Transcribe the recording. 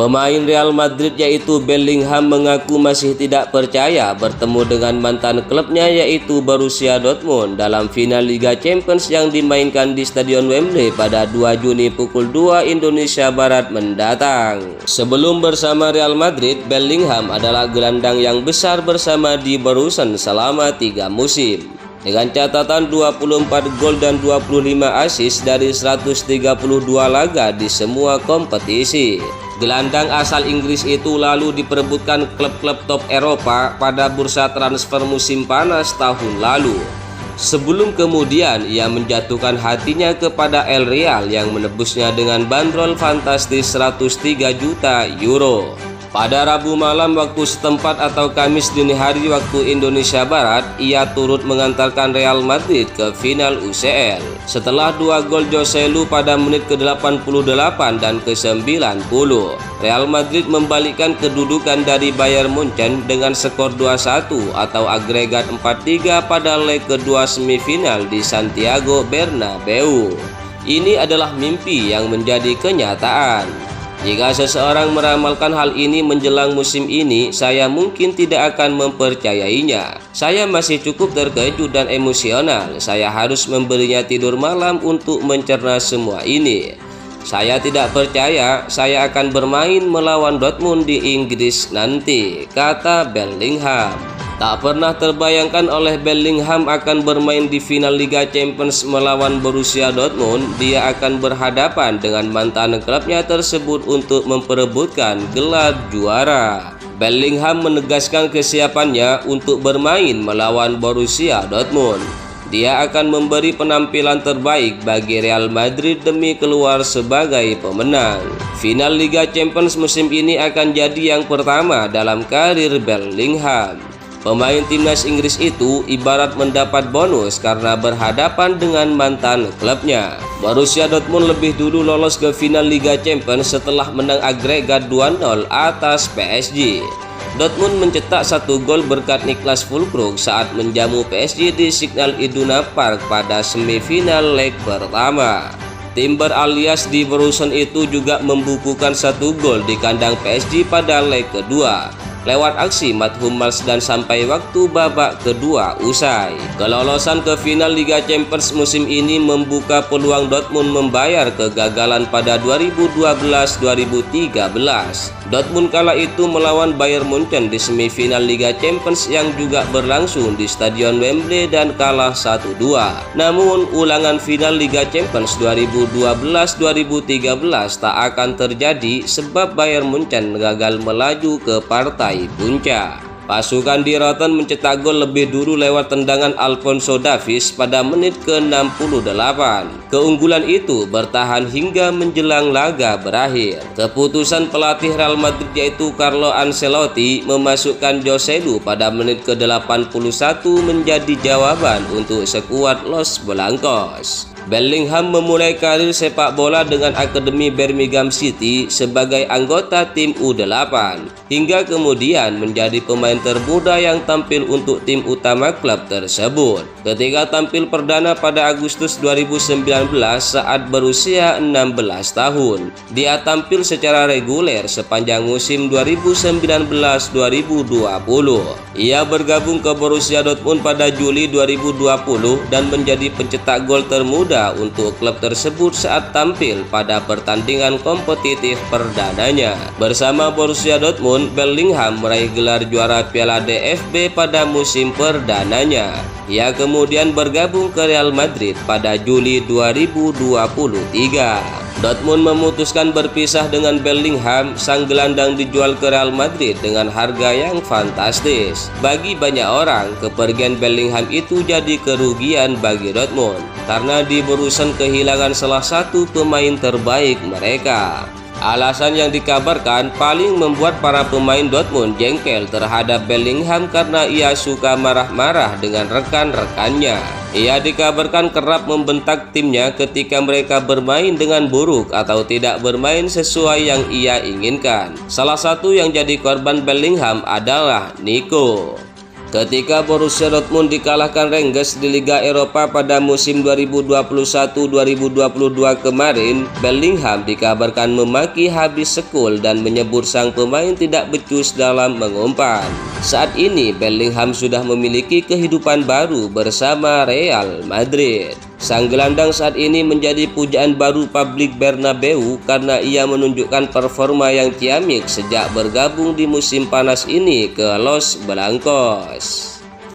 Pemain Real Madrid yaitu Bellingham mengaku masih tidak percaya bertemu dengan mantan klubnya yaitu Borussia Dortmund dalam final Liga Champions yang dimainkan di Stadion Wembley pada 2 Juni pukul 2 Indonesia Barat mendatang. Sebelum bersama Real Madrid, Bellingham adalah gelandang yang besar bersama di Borussia selama 3 musim. Dengan catatan 24 gol dan 25 assist dari 132 laga di semua kompetisi. Gelandang asal Inggris itu lalu diperebutkan klub-klub top Eropa pada bursa transfer musim panas tahun lalu. Sebelum kemudian ia menjatuhkan hatinya kepada El Real yang menebusnya dengan bandrol fantastis 103 juta euro. Pada Rabu malam waktu setempat atau Kamis dini hari waktu Indonesia Barat, ia turut mengantarkan Real Madrid ke final UCL. Setelah 2 gol Joselu pada menit ke-88 dan ke-90, Real Madrid membalikkan kedudukan dari Bayern Munchen dengan skor 2-1 atau agregat 4-3 pada leg kedua semifinal di Santiago Bernabeu. Ini adalah mimpi yang menjadi kenyataan. Jika seseorang meramalkan hal ini menjelang musim ini, saya mungkin tidak akan mempercayainya. Saya masih cukup terkejut dan emosional. Saya harus memberinya tidur malam untuk mencerna semua ini. Saya tidak percaya saya akan bermain melawan Dortmund di Inggris nanti, kata Bellingham. Tak pernah terbayangkan oleh Bellingham akan bermain di final Liga Champions melawan Borussia Dortmund. Dia akan berhadapan dengan mantan klubnya tersebut untuk memperebutkan gelar juara. Bellingham menegaskan kesiapannya untuk bermain melawan Borussia Dortmund. Dia akan memberi penampilan terbaik bagi Real Madrid demi keluar sebagai pemenang. Final Liga Champions musim ini akan jadi yang pertama dalam karir Bellingham. Pemain timnas Inggris itu ibarat mendapat bonus karena berhadapan dengan mantan klubnya. Borussia Dortmund lebih dulu lolos ke final Liga Champions setelah menang agregat 2-0 atas PSG. Dortmund mencetak 1 gol berkat Niklas Füllkrug saat menjamu PSG di Signal Iduna Park pada semifinal leg pertama. Timber alias di Borussia itu juga membukukan 1 gol di kandang PSG pada leg kedua lewat aksi Mats Hummels dan sampai waktu babak kedua usai. Kelolosan ke final Liga Champions musim ini membuka peluang Dortmund membayar kegagalan pada 2012-2013. Dortmund kala itu melawan Bayern Munchen di semifinal Liga Champions yang juga berlangsung di Stadion Wembley dan kalah 1-2. Namun ulangan final Liga Champions 2012-2013 tak akan terjadi sebab Bayern Munchen gagal melaju ke partai puncak. Pasukan di Rotten mencetak gol lebih dulu lewat tendangan Alphonso Davies pada menit ke-68. Keunggulan itu bertahan hingga menjelang laga berakhir. Keputusan pelatih Real Madrid yaitu Carlo Ancelotti memasukkan Joselu pada menit ke-81 menjadi jawaban untuk skuad Los Blancos. Bellingham memulai karir sepak bola dengan Akademi Birmingham City sebagai anggota tim U8 hingga kemudian menjadi pemain termuda yang tampil untuk tim utama klub tersebut. Ketika tampil perdana pada Agustus 2019 saat berusia 16 tahun, dia tampil secara reguler sepanjang musim 2019-2020. Ia bergabung ke Borussia Dortmund pada Juli 2020 dan menjadi pencetak gol termuda untuk klub tersebut saat tampil pada pertandingan kompetitif perdananya. Bersama Borussia Dortmund, Bellingham meraih gelar juara Piala DFB pada musim perdananya. Ia kemudian bergabung ke Real Madrid pada Juli 2023. Dortmund memutuskan berpisah dengan Bellingham. Sang gelandang dijual ke Real Madrid dengan harga yang fantastis. Bagi banyak orang, kepergian Bellingham itu jadi kerugian bagi Dortmund karena di Borussia kehilangan salah satu pemain terbaik mereka. Alasan yang dikabarkan paling membuat para pemain Dortmund jengkel terhadap Bellingham karena ia suka marah-marah dengan rekan-rekannya. Ia dikabarkan kerap membentak timnya ketika mereka bermain dengan buruk atau tidak bermain sesuai yang ia inginkan. Salah satu yang jadi korban Bellingham adalah Nico. Ketika Borussia Dortmund dikalahkan Rangers di Liga Eropa pada musim 2021-2022 kemarin, Bellingham dikabarkan memaki habis sekul dan menyebut sang pemain tidak becus dalam mengumpan. Saat ini Bellingham sudah memiliki kehidupan baru bersama Real Madrid. Sang gelandang saat ini menjadi pujaan baru publik Bernabeu karena ia menunjukkan performa yang ciamik sejak bergabung di musim panas ini ke Los Blancos.